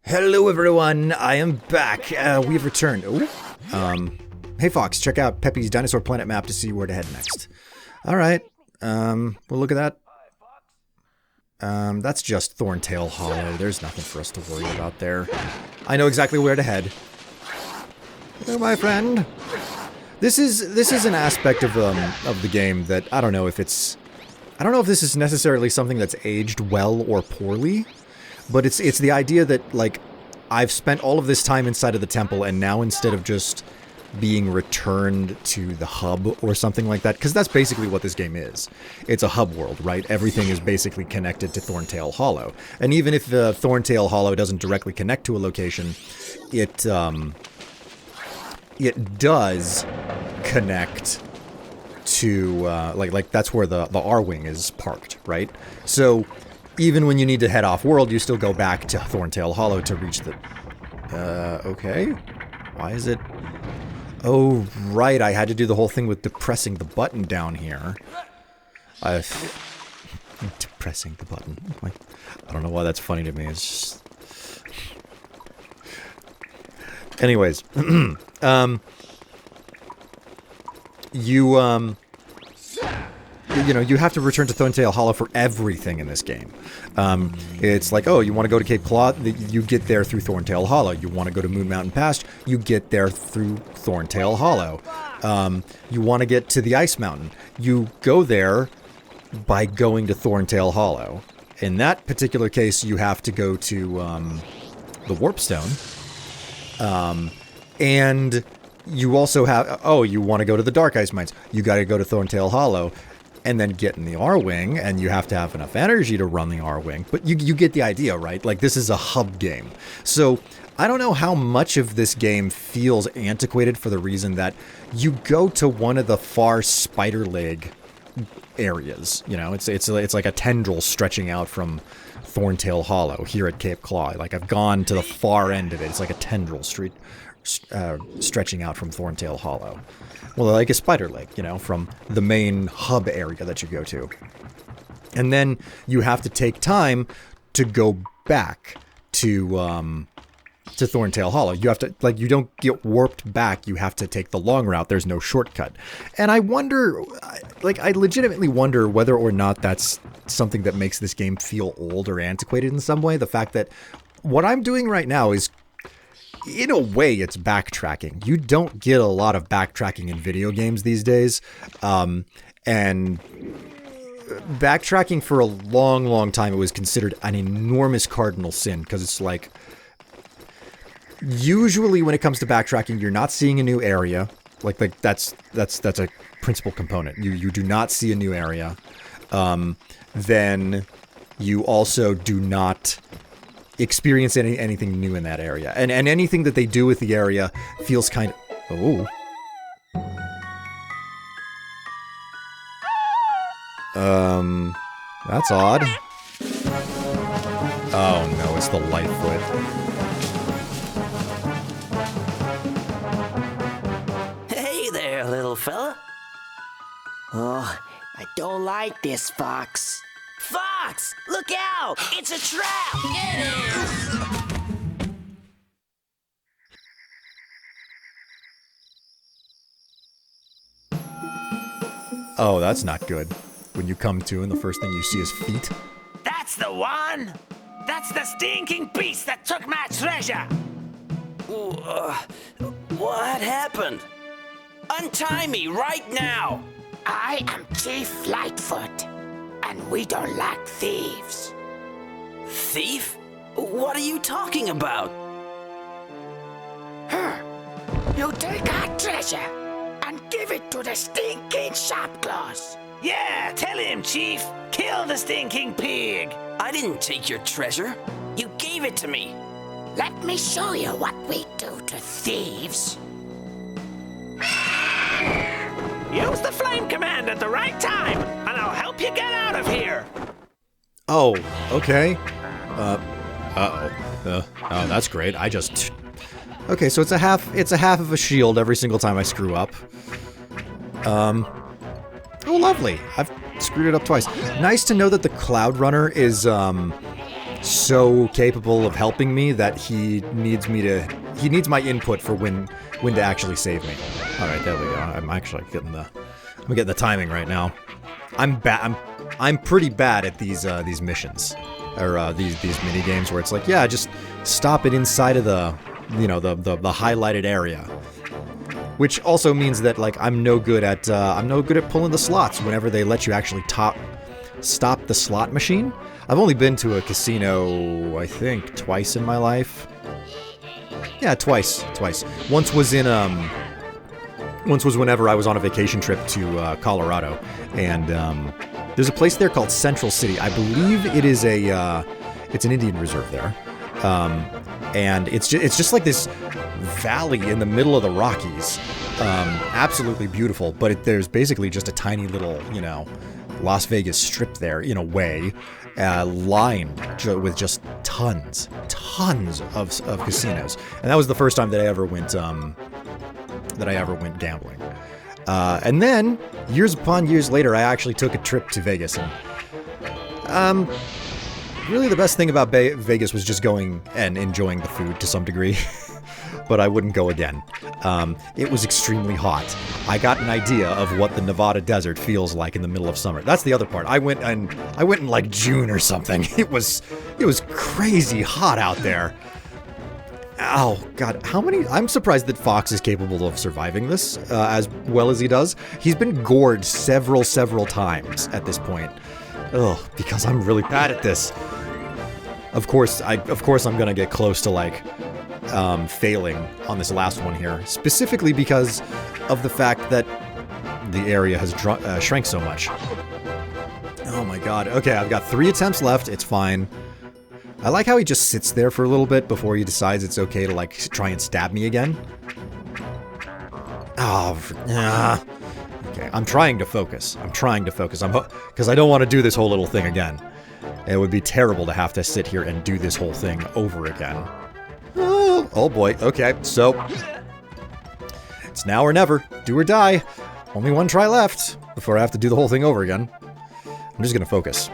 Hello everyone, I am back. We've returned. Hey Fox, check out Pepe's Dinosaur Planet map to see where to head next. Alright, well look at that. That's just Thorntail Hollow. There's nothing for us to worry about there. I know exactly where to head. Hello my friend. This is an aspect of the game that I don't know if this is necessarily something that's aged well or poorly. But it's the idea that, like, I've spent all of this time inside of the temple, and now instead of just being returned to the hub or something like that, because that's basically what this game is. It's a hub world, right? Everything is basically connected to Thorntail Hollow. And even if the Thorntail Hollow doesn't directly connect to a location, it does connect to, like that's where the R-Wing is parked, right? So even when you need to head off-world, you still go back to Thorntail Hollow to reach the... okay. Why is it... Oh, right, I had to do the whole thing with depressing the button down here. Depressing the button. I don't know why that's funny to me, it's just... Anyways. You know, you have to return to Thorntail Hollow for everything in this game. It's like, oh, you want to go to Cape Claw? You get there through Thorntail Hollow. You want to go to Moon Mountain Pass? You get there through Thorntail Hollow. You want to get to the Ice Mountain? You go there by going to Thorntail Hollow. In that particular case, you have to go to the Warp Stone. And you also have... Oh, you want to go to the Dark Ice Mines. You got to go to Thorntail Hollow. And then get in the R-Wing, and you have to have enough energy to run the R-Wing. But you get the idea, right? Like, this is a hub game. So, I don't know how much of this game feels antiquated for the reason that you go to one of the far spider leg areas. You know, it's like a tendril stretching out from Thorntail Hollow here at Cape Claw. Like, I've gone to the far end of it. It's like a tendril stretching out from Thorntail Hollow. Well, like a spider leg, you know, from the main hub area that you go to. And then you have to take time to go back to Thorntail Hollow. You have to, like, you don't get warped back. You have to take the long route. There's no shortcut. And I wonder, like, I legitimately wonder whether or not that's something that makes this game feel old or antiquated in some way. The fact that what I'm doing right now is, in a way, it's backtracking. You don't get a lot of backtracking in video games these days. And backtracking for a long, long time, it was considered an enormous cardinal sin, because it's like, usually when it comes to backtracking, you're not seeing a new area. Like that's a principal component. You do not see a new area. Then you also do not experience anything new in that area. And anything that they do with the area feels kind of... Oh. That's odd. Oh no, it's the Lightfoot. Hey there, little fella. Oh, I don't like this, Fox. Fox! Look out! It's a trap! Get it! Oh, that's not good. When you come to and the first thing you see is feet. That's the one! That's the stinking beast that took my treasure! What happened? Untie me right now! I am Chief Lightfoot, and we don't like thieves. Thief? What are you talking about? You take our treasure and give it to the stinking Sharpclaws. Yeah, tell him, Chief. Kill the stinking pig. I didn't take your treasure. You gave it to me. Let me show you what we do to thieves. Use the flame command at the right time, and I'll help you get out of here. Oh, okay. Oh, that's great. I just... Okay, so it's a half of a shield every single time I screw up. Oh, lovely. I've screwed it up twice. Nice to know that the Cloud Runner is so capable of helping me that he needs my input for when to actually save me. All right, there we go. I'm actually getting the timing right now. I'm pretty bad at these missions, or these mini games where it's like, yeah, just stop it inside of the highlighted area. Which also means that, like, I'm no good at pulling the slots whenever they let you actually stop the slot machine. I've only been to a casino, I think, twice in my life. Yeah, twice. Once was whenever I was on a vacation trip to Colorado, and there's a place there called Central City. I believe it is it's an Indian reserve there, and it's just like this valley in the middle of the Rockies. Absolutely beautiful, but there's basically just a tiny little, Las Vegas Strip there, in a way, lined with just tons of casinos. And that was the first time that I ever went gambling. And then, years upon years later, I actually took a trip to Vegas. And really the best thing about Vegas was just going and enjoying the food to some degree. But I wouldn't go again. It was extremely hot. I got an idea of what the Nevada desert feels like in the middle of summer. That's the other part. I went in like June or something. It was crazy hot out there. Oh God, I'm surprised that Fox is capable of surviving this as well as he does. He's been gored several times at this point. Ugh, because I'm really bad at this. Of course I'm gonna get close to like failing on this last one here, specifically because of the fact that the area has shrank so much. Oh my God. Okay, I've got 3 attempts left. It's fine. I like how he just sits there for a little bit before he decides it's okay to, like, try and stab me again. Oh, okay, I'm trying to focus. Because I don't want to do this whole little thing again. It would be terrible to have to sit here and do this whole thing over again. Oh boy, okay, so it's now or never, do or die. Only one try left before I have to do the whole thing over again. I'm just gonna focus.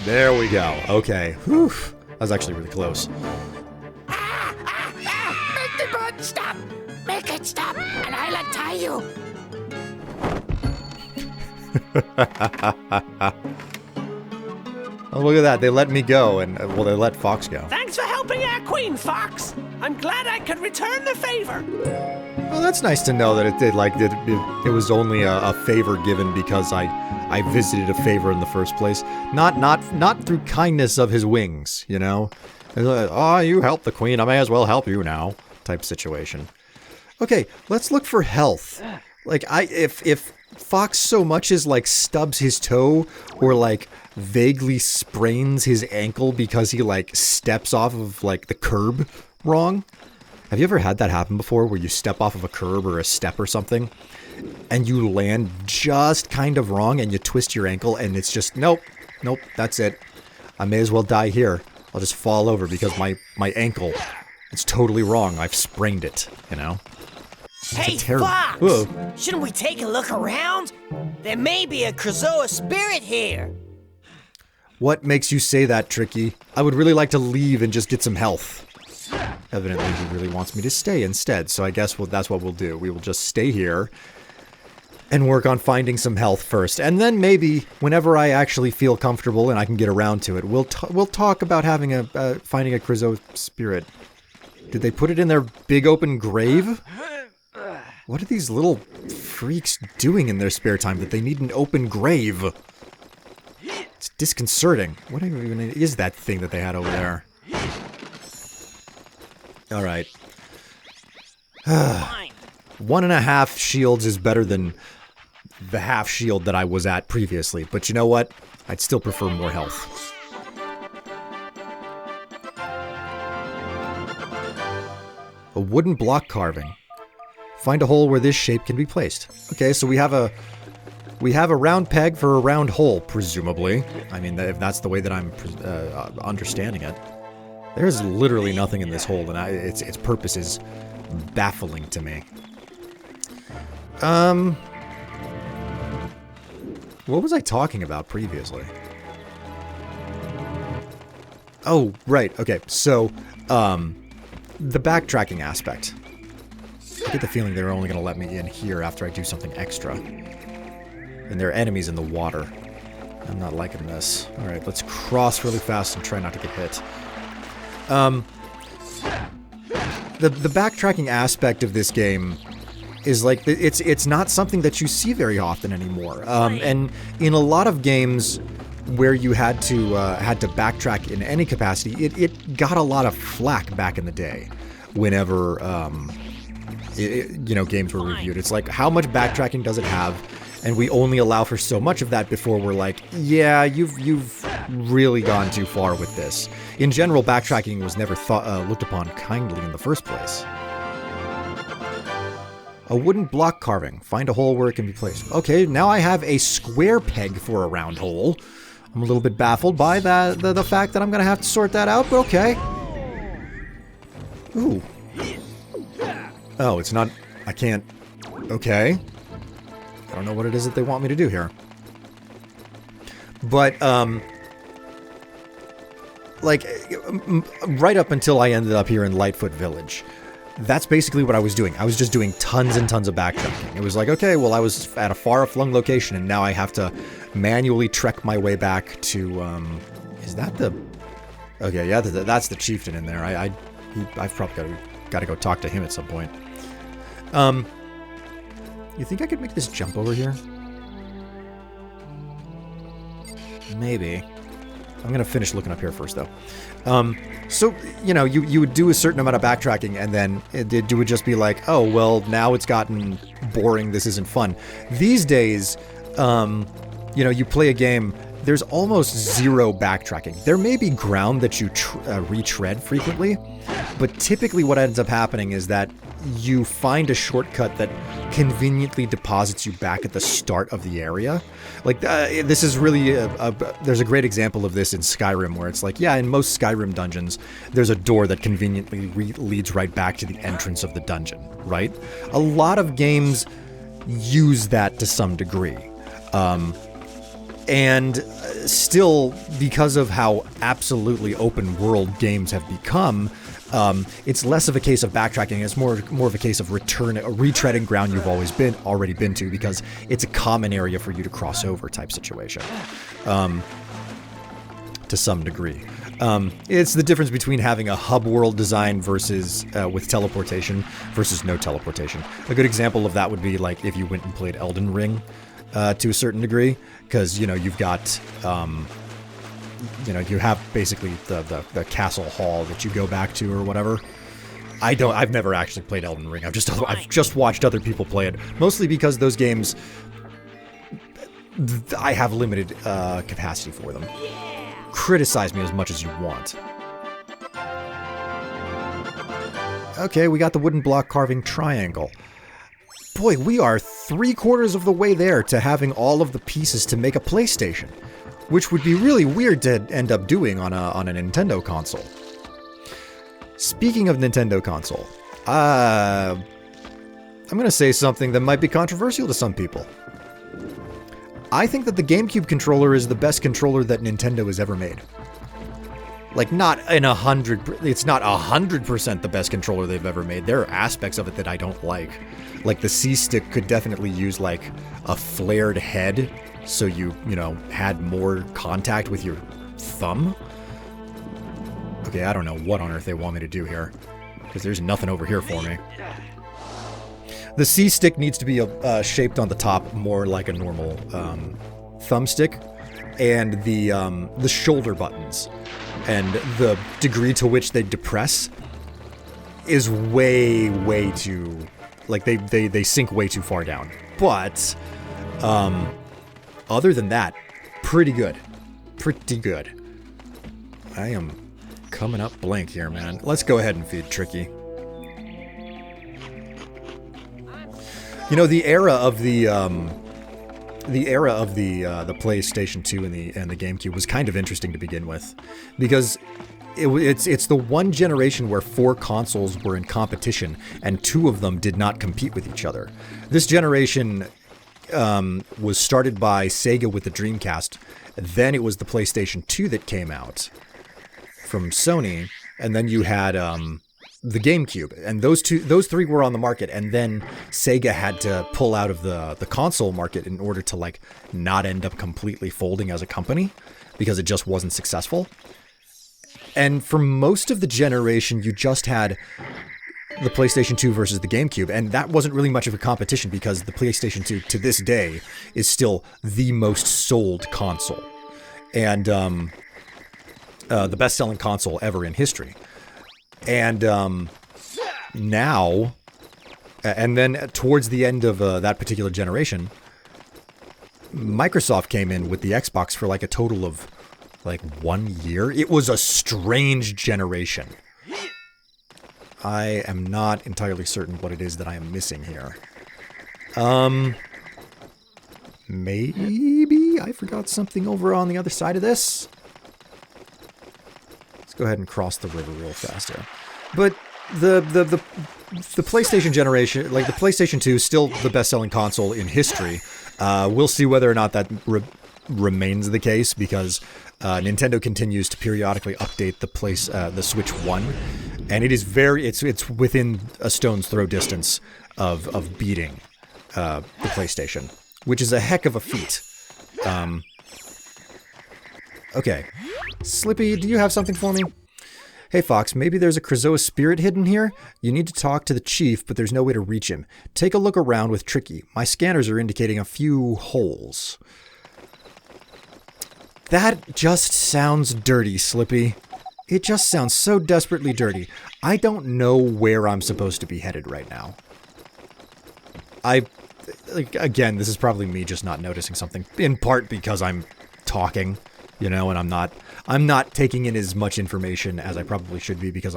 There we go, okay. Whew, that was actually really close. Make the boat stop! Make it stop, and I'll untie you! Oh, look at that. They let me go, and, well, they let Fox go. Thanks for helping our queen, Fox. I'm glad I could return the favor. Well, that's nice to know that it was only a favor given because I visited a favor in the first place. Not through kindness of his wings, you know? Oh, you helped the queen, I may as well help you now, type situation. Okay, let's look for health. Like, if Fox so much as, like, stubs his toe or, like, vaguely sprains his ankle because he, like, steps off of, like, the curb wrong. Have you ever had that happen before where you step off of a curb or a step or something and you land just kind of wrong and you twist your ankle and it's just, nope, that's it. I may as well die here. I'll just fall over because my ankle, it's totally wrong. I've sprained it, you know? Hey, terrible... Fox! Whoa. Shouldn't we take a look around? There may be a Krazoa spirit here. What makes you say that, Tricky? I would really like to leave and just get some health. Evidently, he really wants me to stay instead, so I guess that's what we'll do. We will just stay here and work on finding some health first. And then maybe, whenever I actually feel comfortable and I can get around to it, we'll talk about having finding a Krazoa spirit. Did they put it in their big open grave? What are these little freaks doing in their spare time that they need an open grave? It's disconcerting. What even is that thing that they had over there? Alright. 1.5 shields is better than the half shield that I was at previously, but you know what? I'd still prefer more health. A wooden block carving. Find a hole where this shape can be placed. Okay, so we have a round peg for a round hole, presumably. I mean, if that's the way that I'm understanding it. There's literally nothing in this hole, and its purpose is baffling to me. What was I talking about previously? Oh, right. Okay, so, the backtracking aspect. I get the feeling they're only going to let me in here after I do something extra. And there are enemies in the water. I'm not liking this. Alright, let's cross really fast and try not to get hit. The backtracking aspect of this game is like, it's not something that you see very often anymore. And in a lot of games where you had to backtrack in any capacity, it got a lot of flack back in the day. Whenever games were reviewed, it's like, how much backtracking does it have? And we only allow for so much of that before we're like, yeah, you've really gone too far with this. In general, backtracking was never looked upon kindly in the first place. A wooden block carving. Find a hole where it can be placed. Okay, now I have a square peg for a round hole. I'm a little bit baffled by the fact that I'm going to have to sort that out, but okay. Ooh. Oh, it's not... I can't... Okay. I don't know what it is that they want me to do here. But, like, right up until I ended up here in Lightfoot Village, that's basically what I was doing. I was just doing tons and tons of backtracking. It was like, okay, well, I was at a far-flung location, and now I have to manually trek my way back to, is that the... Okay, yeah, that's the chieftain in there. I've probably got to go talk to him at some point. You think I could make this jump over here? Maybe. I'm gonna finish looking up here first, though. So, you know, you would do a certain amount of backtracking, and then it would just be like, oh, well, now it's gotten boring, this isn't fun. These days, you know, you play a game, there's almost zero backtracking. There may be ground that you retread frequently, but typically what ends up happening is that you find a shortcut that conveniently deposits you back at the start of the area. Like, this is really there's a great example of this in Skyrim, where it's like, yeah, in most Skyrim dungeons, there's a door that conveniently leads right back to the entrance of the dungeon, right? A lot of games use that to some degree. And still, because of how absolutely open world games have become, it's less of a case of backtracking. It's more of a case of retreading ground you've already been to, because it's a common area for you to cross over type situation, to some degree. It's the difference between having a hub world design versus with teleportation versus no teleportation. A good example of that would be like if you went and played Elden Ring to a certain degree, because you know you've got. You know, you have basically the castle hall that you go back to or whatever. I've never actually played Elden Ring. I've just watched other people play it, mostly because those games, I have limited capacity for them. Criticize me as much as you want. Okay, we got the wooden block carving triangle. Boy, we are 3/4 of the way there to having all of the pieces to make a PlayStation. Which would be really weird to end up doing on a Nintendo console. Speaking of Nintendo console, I'm going to say something that might be controversial to some people. I think that the GameCube controller is the best controller that Nintendo has ever made. Like, not in 100... It's not 100% the best controller they've ever made. There are aspects of it that I don't like. Like, the C-Stick could definitely use, like, a flared head, so you know, had more contact with your thumb. Okay, I don't know what on earth they want me to do here, because there's nothing over here for me. The C-Stick needs to be shaped on the top more like a normal thumbstick, and the shoulder buttons and the degree to which they depress is way too, like, they sink way too far down. But other than that, pretty good. Pretty good. I am coming up blank here, man. Let's go ahead and feed Tricky. You know, the era of the PlayStation 2 and the GameCube was kind of interesting to begin with, because it's the one generation where 4 consoles were in competition and 2 of them did not compete with each other. This generation was started by Sega with the Dreamcast. Then it was the PlayStation 2 that came out from Sony, and then you had the GameCube, and those three were on the market, and then Sega had to pull out of the console market in order to like not end up completely folding as a company because it just wasn't successful. And for most of the generation, you just had the PlayStation 2 versus the GameCube, and that wasn't really much of a competition because the PlayStation 2 to this day is still the most sold console and the best-selling console ever in history. And now, and then towards the end of that particular generation, Microsoft came in with the Xbox for like a total of like 1 year. It was a strange generation. I am not entirely certain what it is that I am missing here. Maybe I forgot something over on the other side of this. Let's go ahead and cross the river real fast here. But the PlayStation generation, like the PlayStation 2, is still the best-selling console in history. We'll see whether or not that remains the case because Nintendo continues to periodically update the Switch 1, and it is it's within a stone's throw distance of beating the PlayStation, which is a heck of a feat. Okay. Slippy, do you have something for me? Hey Fox, maybe there's a Krazoa spirit hidden here? You need to talk to the chief, but there's no way to reach him. Take a look around with Tricky. My scanners are indicating a few holes. That just sounds dirty, Slippy. It just sounds so desperately dirty. I don't know where I'm supposed to be headed right now. Again, this is probably me just not noticing something, in part because I'm talking, you know, and I'm not taking in as much information as I probably should be because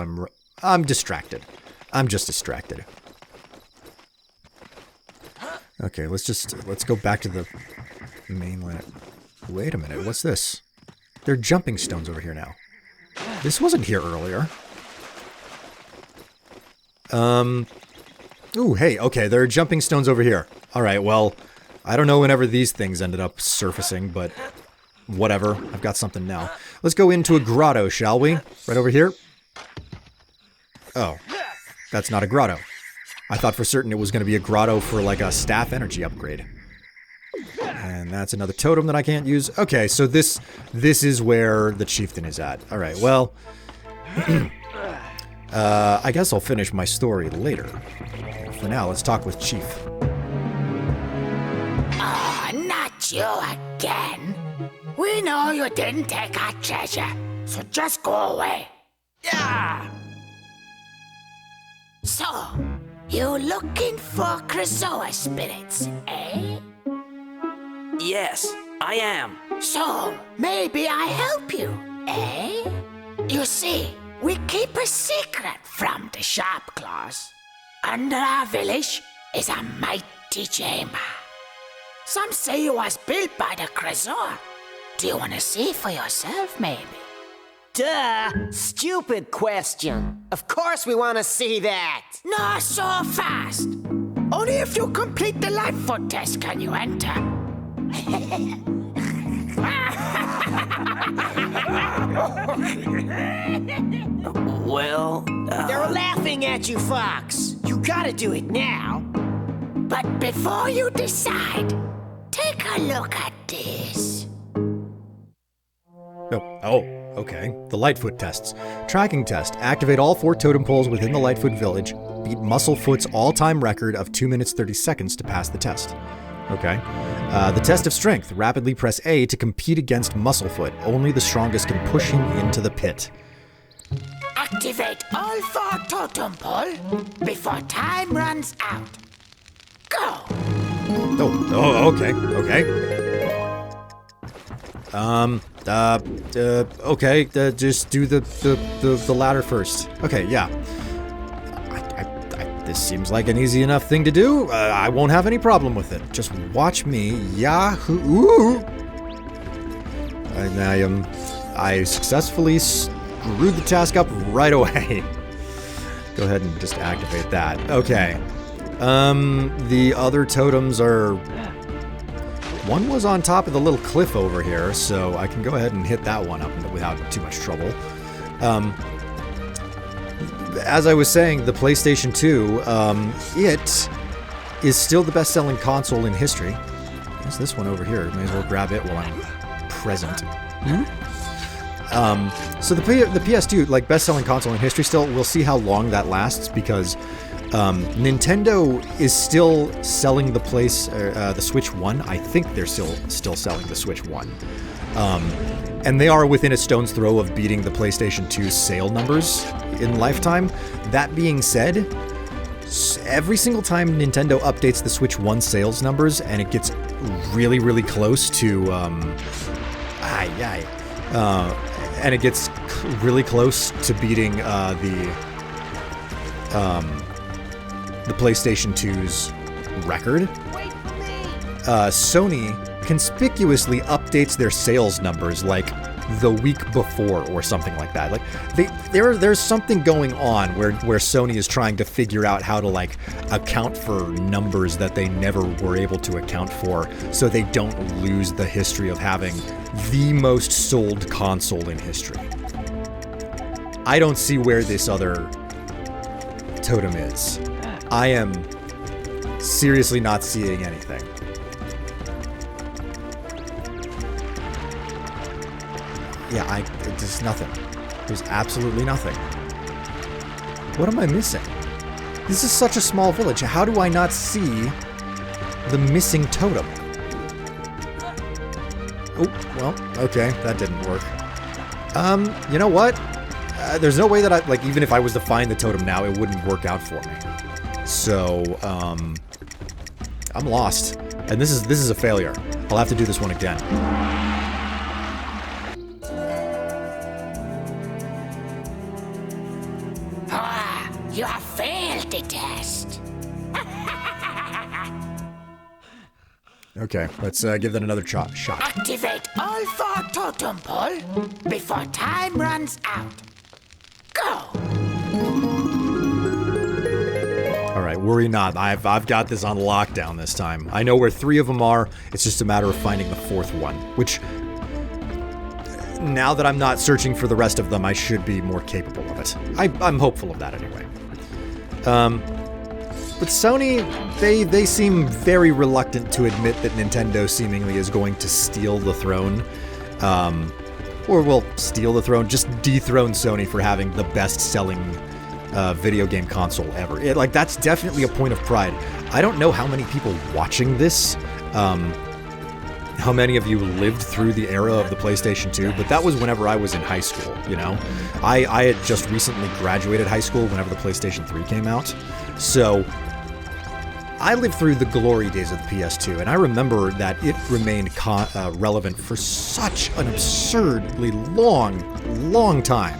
I'm distracted. I'm just distracted. Okay, let's go back to the mainland. Wait a minute, what's this? There are jumping stones over here now. This wasn't here earlier. Ooh, hey, okay, there are jumping stones over here. Alright, well, I don't know whenever these things ended up surfacing, but whatever. I've got something now. Let's go into a grotto, shall we? Right over here. Oh, that's not a grotto. I thought for certain it was going to be a grotto for like a staff energy upgrade. And that's another totem that I can't use. Okay, so this is where the chieftain is at. Alright, well, I guess I'll finish my story later. For now, let's talk with Chief. Oh, not you again. We know you didn't take our treasure, so just go away. Yeah. So, you looking for Krazoa spirits, eh? Yes, I am. So, maybe I help you, eh? You see, we keep a secret from the sharp claws. Under our village is a mighty chamber. Some say it was built by the Krazoa. Do you want to see for yourself, maybe? Duh! Stupid question. Of course we want to see that. Not so fast. Only if you complete the Lightfoot test can you enter. Well, They're laughing at you, Fox. You gotta do it now. But before you decide, take a look at this. Oh, okay. The Lightfoot tests. Tracking test. Activate all 4 totem poles within the Lightfoot village. Beat Musclefoot's all-time record of 2 minutes 30 seconds to pass the test. Okay. The test of strength. Rapidly press A to compete against Musclefoot. Only the strongest can push him into the pit. Activate all 4 totem pole before time runs out. Go. Oh, okay, okay. Okay, just do the ladder first. Okay, yeah. This seems like an easy enough thing to do. I won't have any problem with it. Just watch me. Yahoo! And I successfully screwed the task up right away. Go ahead and just activate that. Okay. The other totems are... One was on top of the little cliff over here, so I can go ahead and hit that one up without too much trouble. As I was saying, the PlayStation 2, it is still the best-selling console in history. There's this one over here. May as well grab it while I'm present. So the PS2, like, best-selling console in history still, we'll see how long that lasts, because Nintendo is still selling the Switch 1. I think they're still selling the Switch 1. And they are within a stone's throw of beating the PlayStation 2's sale numbers in lifetime. That being said, every single time Nintendo updates the Switch 1 sales numbers and it gets really, really close to, and it gets really close to beating the PlayStation 2's record, Sony conspicuously updates their sales numbers like the week before or something like that. Like there's something going on where Sony is trying to figure out how to like account for numbers that they never were able to account for, so they don't lose the history of having the most sold console in history. I don't see where this other totem is. I am seriously not seeing anything. Yeah, there's nothing. There's absolutely nothing. What am I missing? This is such a small village. How do I not see the missing totem? Oh, well, okay, that didn't work. You know what? There's no way that even if I was to find the totem now, it wouldn't work out for me. So, I'm lost. And this is a failure. I'll have to do this one again. You have failed the test. Okay, let's give that another shot. Activate all 4 totem pole before time runs out. Go. All right, worry not. I've got this on lockdown this time. I know where 3 of them are. It's just a matter of finding the 4th one, which, now that I'm not searching for the rest of them, I should be more capable of it. I'm hopeful of that anyway. But Sony, they seem very reluctant to admit that Nintendo seemingly is going to steal the throne. Or will steal the throne, just dethrone Sony for having the best-selling video game console ever. That's definitely a point of pride. I don't know how many people watching this, how many of you lived through the era of the PlayStation 2, but that was whenever I was in high school, you know? I had just recently graduated high school whenever the PlayStation 3 came out, so I lived through the glory days of the PS2, and I remember that it remained relevant for such an absurdly long time.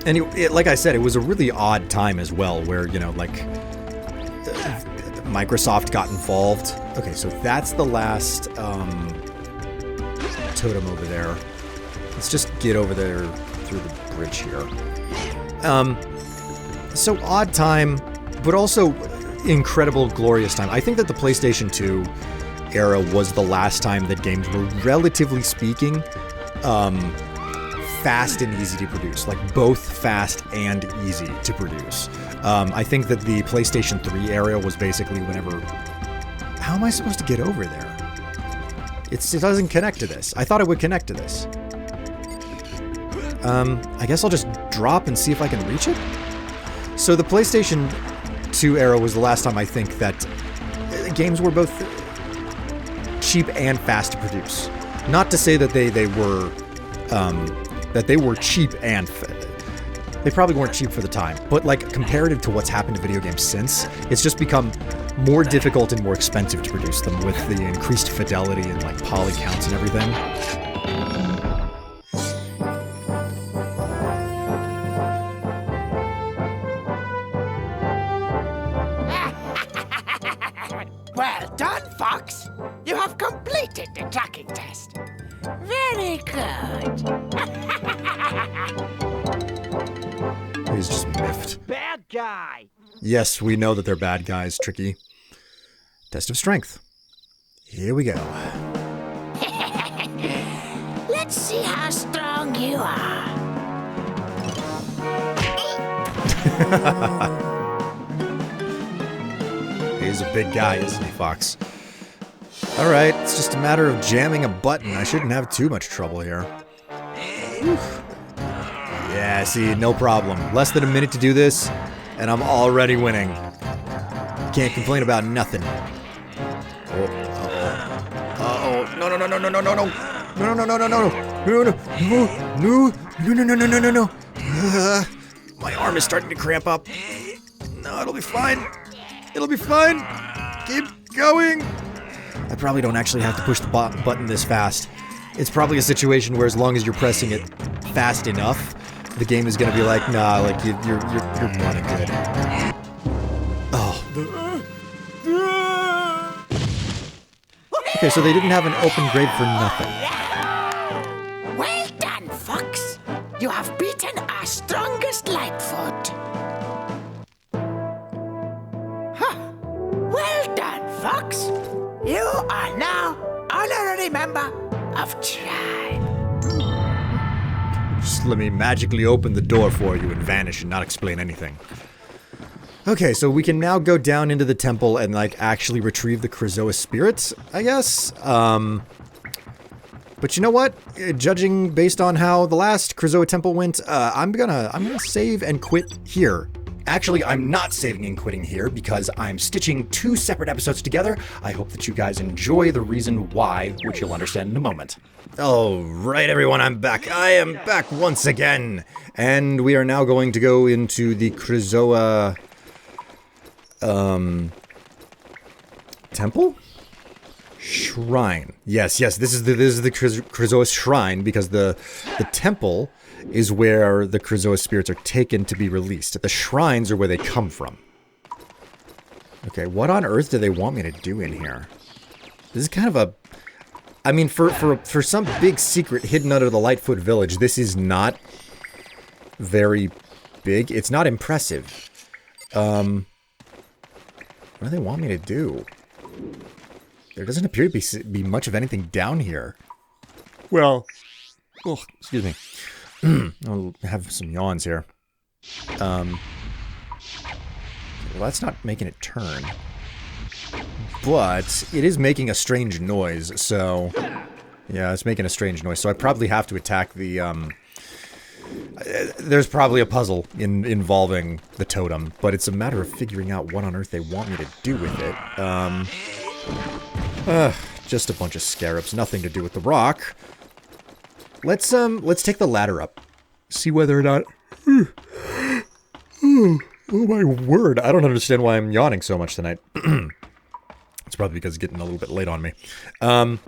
And it, like I said, it was a really odd time as well, where, you know, like, Microsoft got involved. Okay, so that's the last totem over there. Let's just get over there through the bridge here. So odd time, but also incredible, glorious time. I think that the PlayStation 2 era was the last time that games were, relatively speaking, fast and easy to produce. Like, both fast and easy to produce. I think that the PlayStation 3 era was basically whenever... How am I supposed to get over there? It doesn't connect to this. I thought it would connect to this. I guess I'll just drop and see if I can reach it? So the PlayStation 2 era was the last time I think that games were both cheap and fast to produce. Not to say that they were cheap and they probably weren't cheap for the time, but like comparative to what's happened to video games since, it's just become more difficult and more expensive to produce them with the increased fidelity and like poly counts and everything. Well done, Fox. You have completed the tracking test. Very good. He's just miffed. Bad guy. Yes, we know that they're bad guys, Tricky. Test of strength. Here we go. Let's see how how strong you are. He's a big guy, isn't he, Fox? Alright, it's just a matter of jamming a button. I shouldn't have too much trouble here. Yeah, see, no problem. Less than a minute to do this, and I'm already winning. Can't complain about nothing. Oh, uh-oh. Uh-oh. No, no, no, no, no, no, no, no. No, no, no, no, no, no. No, no, no, no, no, no, no, no, no, no. My arm is starting to cramp up. No, it'll be fine. It'll be fine. Keep going. I probably don't actually have to push the button this fast. It's probably a situation where as long as you're pressing it fast enough, the game is gonna be like, nah, like you're more than good. Oh. Okay, so they didn't have an open grave for nothing. Well done, Fox. You have beaten our strongest Lightfoot. Huh. Well done, Fox. You are now honorary member of Tribe. Just let me magically open the door for you and vanish and not explain anything. Okay, so we can now go down into the temple and, like, actually retrieve the Krizoa spirits, I guess. But you know what? Judging based on how the last Krizoa temple went, I'm gonna save and quit here. Actually, I'm not saving and quitting here because I'm stitching 2 separate episodes together. I hope that you guys enjoy the reason why, which you'll understand in a moment. All right, everyone, I'm back. I am back once again. And we are now going to go into the Krizoa temple? Shrine. Yes, this is the Krizoa shrine because the temple is where the Krizoa spirits are taken to be released. The shrines are where they come from. Okay, what on earth do they want me to do in here? This is kind of a... I mean, for some big secret hidden under the Lightfoot village, this is not very big. It's not impressive. What do they want me to do? There doesn't appear to be much of anything down here. Well... Oh, excuse me. I'll have some yawns here. Well, that's not making it turn. But it is making a strange noise, so... Yeah, it's making a strange noise, so I probably have to attack the, there's probably a puzzle involving the totem, but it's a matter of figuring out what on earth they want me to do with it. Just a bunch of scarabs, nothing to do with the rock. Let's take the ladder up. See whether or not... Oh my word, I don't understand why I'm yawning so much tonight. It's probably because it's getting a little bit late on me. Well,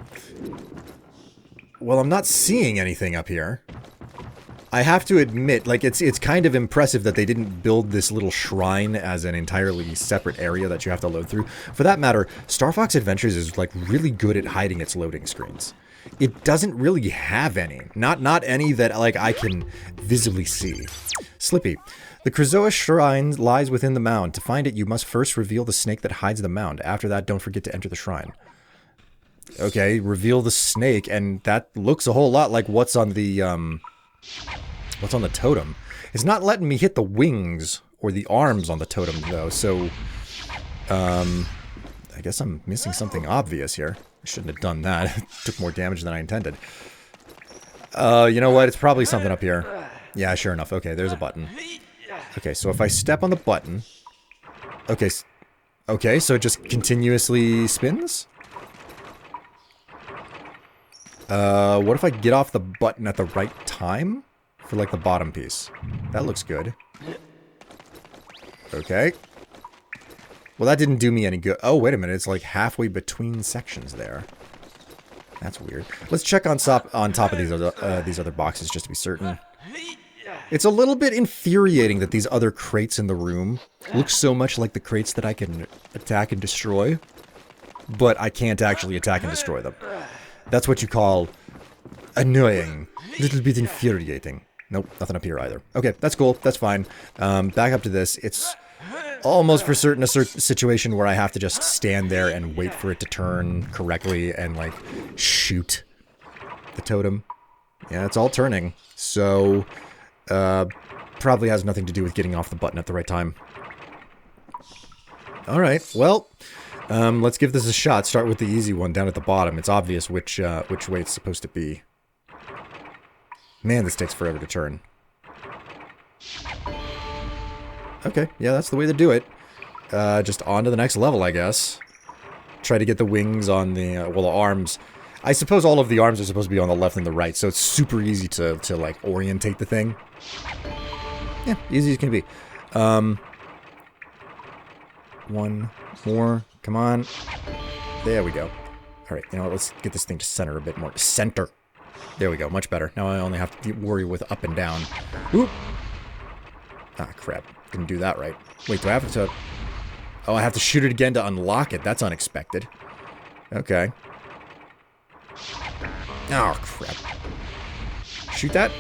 I'm not seeing anything up here. I have to admit, like, it's kind of impressive that they didn't build this little shrine as an entirely separate area that you have to load through. For that matter, Starfox Adventures is, like, really good at hiding its loading screens. It doesn't really have any. Not any that, like, I can visibly see. Slippy. The Krizoa shrine lies within the mound. To find it, you must first reveal the snake that hides the mound. After that, don't forget to enter the shrine. Okay, reveal the snake, and that looks a whole lot like what's on the totem. It's not letting me hit the wings or the arms on the totem, though, so... I guess I'm missing something obvious here. I shouldn't have done that. It took more damage than I intended. You know what? It's probably something up here. Yeah, sure enough. Okay, there's a button. Okay, so if I step on the button... Okay, okay, so it just continuously spins? What if I get off the button at the right time? For, like, the bottom piece. That looks good. Okay. Well, that didn't do me any good. Oh, wait a minute. It's, like, halfway between sections there. That's weird. Let's check on top of these other boxes just to be certain. It's a little bit infuriating that these other crates in the room look so much like the crates that I can attack and destroy, but I can't actually attack and destroy them. That's what you call annoying. A little bit infuriating. Nope, nothing up here either. Okay, that's cool. That's fine. Back up to this. It's almost for certain a situation where I have to just stand there and wait for it to turn correctly and, like, shoot the totem. Yeah, it's all turning. So, probably has nothing to do with getting off the button at the right time. Alright, well, let's give this a shot. Start with the easy one down at the bottom. It's obvious which way it's supposed to be. Man, this takes forever to turn. Okay, yeah, that's the way to do it. Just on to the next level, I guess. Try to get the wings on the, well, the arms. I suppose all of the arms are supposed to be on the left and the right, so it's super easy to like, orientate the thing. Yeah, easy as can be. One more. Come on. There we go. Alright, you know what, let's get this thing to center a bit more. Center. There we go, much better. Now I only have to worry with up and down. Oop! Ah, crap. Didn't do that right. Wait, do I have to... Oh, I have to shoot it again to unlock it. That's unexpected. Okay. Oh, crap. Shoot that?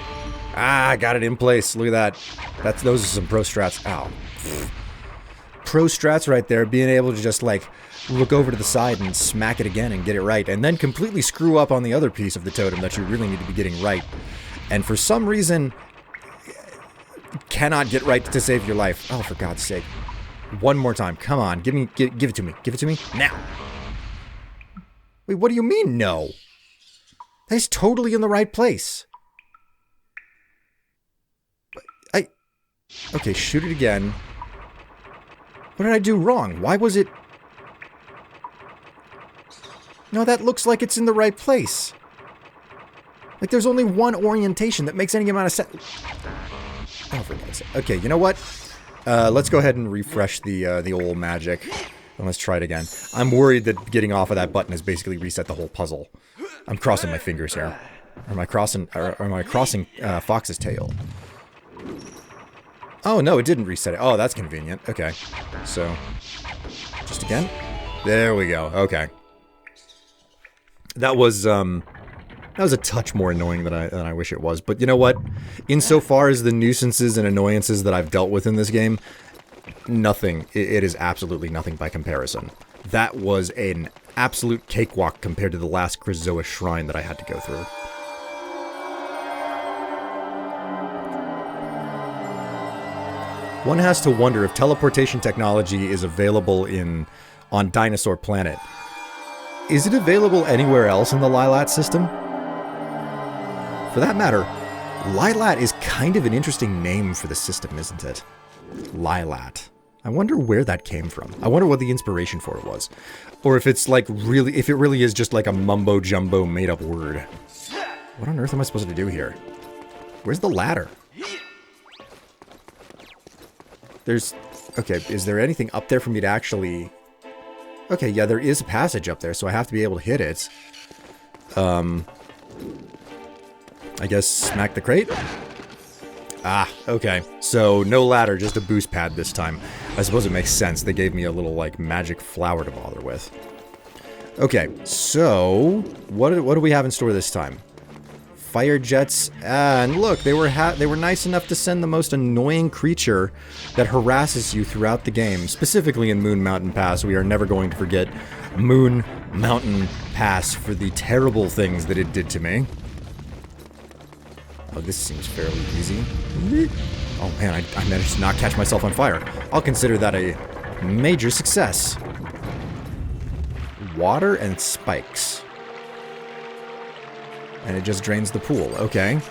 Ah, I got it in place. Look at that. Those are some pro strats. Ow. Pro strats right there. Being able to just, like, look over to the side and smack it again and get it right. And then completely screw up on the other piece of the totem that you really need to be getting right. And for some reason... cannot get right to save your life. Oh, for God's sake. One more time. Come on. Give it to me. Give it to me. Now. Wait, what do you mean, no? That's totally in the right place. Okay, shoot it again. What did I do wrong? Why was it... No, that looks like it's in the right place. Like, there's only one orientation that makes any amount of sense. Oh, for God's sake. Okay, you know what? Let's go ahead and refresh the old magic. And let's try it again. I'm worried that getting off of that button has basically reset the whole puzzle. I'm crossing my fingers here. Or am I crossing Fox's tail? Oh, no, it didn't reset it. Oh, that's convenient. Okay. So, just again. There we go. Okay. That was a touch more annoying than I wish it was. But you know what? Insofar as the nuisances and annoyances that I've dealt with in this game, nothing. It is absolutely nothing by comparison. That was an absolute cakewalk compared to the last Krizoa shrine that I had to go through. One has to wonder if teleportation technology is available on Dinosaur Planet. Is it available anywhere else in the Lylat system? For that matter, Lylat is kind of an interesting name for the system, isn't it? Lylat. I wonder where that came from. I wonder what the inspiration for it was. Or if it's like really, if it really is just like a mumbo-jumbo made-up word. What on earth am I supposed to do here? Where's the ladder? Okay, is there anything up there for me to actually... Okay, yeah, there is a passage up there, so I have to be able to hit it. I guess smack the crate? Ah, okay. So, no ladder, just a boost pad this time. I suppose it makes sense. They gave me a little, like, magic flower to bother with. Okay, so... What do we have in store this time? Fire jets, and look, they were nice enough to send the most annoying creature that harasses you throughout the game, specifically in Moon Mountain Pass. We are never going to forget Moon Mountain Pass for the terrible things that it did to me. Oh, this seems fairly easy. Oh man, I managed to not catch myself on fire. I'll consider that a major success. Water and spikes. And it just drains the pool. Okay.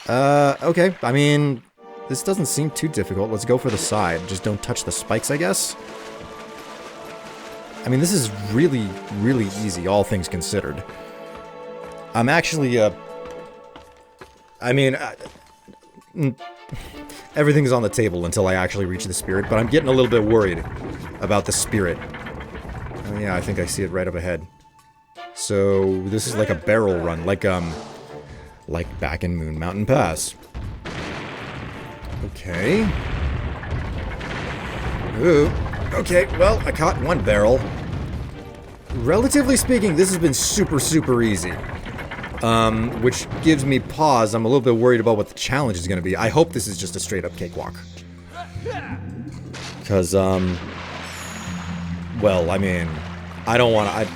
Okay. I mean, this doesn't seem too difficult. Let's go for the side. Just don't touch the spikes, I guess. I mean, this is really, really easy, all things considered. I'm actually, I mean, everything's on the table until I actually reach the spirit, but I'm getting a little bit worried about the spirit. Oh yeah, I think I see it right up ahead. So, this is like a barrel run, like back in Moon Mountain Pass. Okay. Ooh. Okay, well, I caught one barrel. Relatively speaking, this has been super, super easy. Which gives me pause. I'm a little bit worried about what the challenge is going to be. I hope this is just a straight-up cakewalk. Because, well, I mean, I don't want to...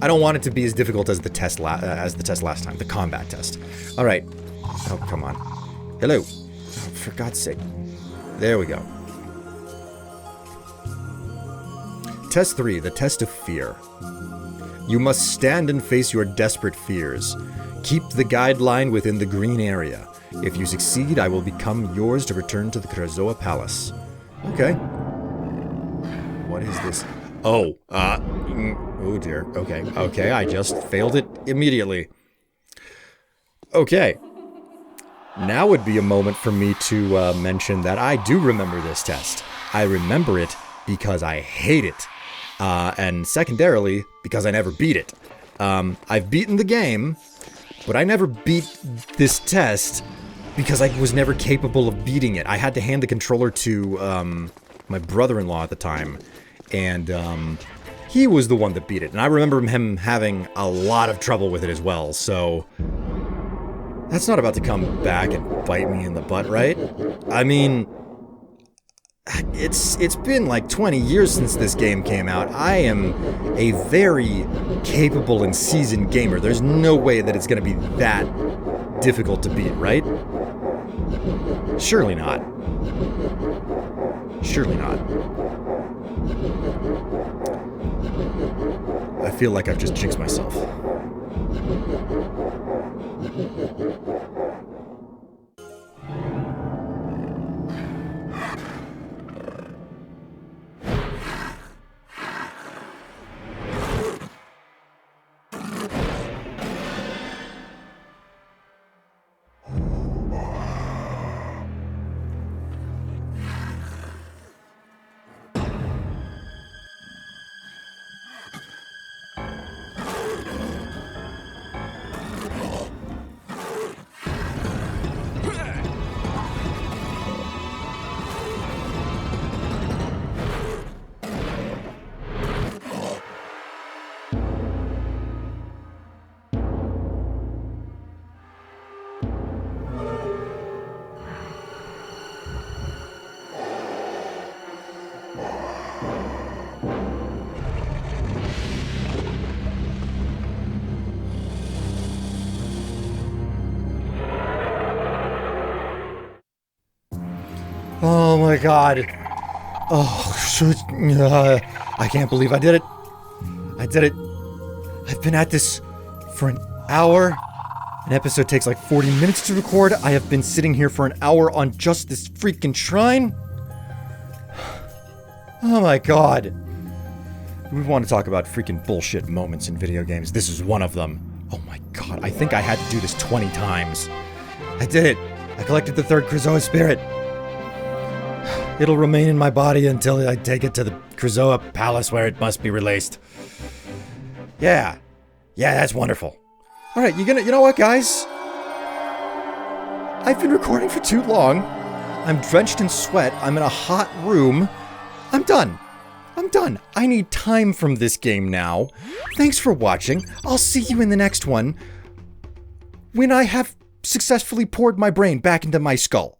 I don't want it to be as difficult as the test last time, the combat test. All right. Oh, come on. Hello. Oh, for God's sake. There we go. Test 3, the test of fear. You must stand and face your desperate fears. Keep the guideline within the green area. If you succeed, I will become yours to return to the Krazoa Palace. Okay. What is this? Oh, oh dear. Okay, I just failed it immediately. Okay. Now would be a moment for me to mention that I do remember this test. I remember it because I hate it. And secondarily, because I never beat it. I've beaten the game, but I never beat this test because I was never capable of beating it. I had to hand the controller to my brother-in-law at the time, and he was the one that beat it. And I remember him having a lot of trouble with it as well, so that's not about to come back and bite me in the butt, right? I mean, it's been like 20 years since this game came out. I am a very capable and seasoned gamer. There's no way that it's going to be that difficult to beat, right? Surely not. Surely not. I feel like I've just jinxed myself. Oh my god. Oh, shoot. I can't believe I did it. I did it. I've been at this for an hour. An episode takes like 40 minutes to record. I have been sitting here for an hour on just this freaking shrine. Oh my god. We want to talk about freaking bullshit moments in video games. This is one of them. Oh my god. I think I had to do this 20 times. I did it. I collected the third Krazoa spirit. It'll remain in my body until I take it to the Krazoa Palace where it must be released. Yeah. Yeah, that's wonderful. Alright, you know what, guys? I've been recording for too long. I'm drenched in sweat. I'm in a hot room. I'm done. I'm done. I need time from this game now. Thanks for watching. I'll see you in the next one when I have successfully poured my brain back into my skull.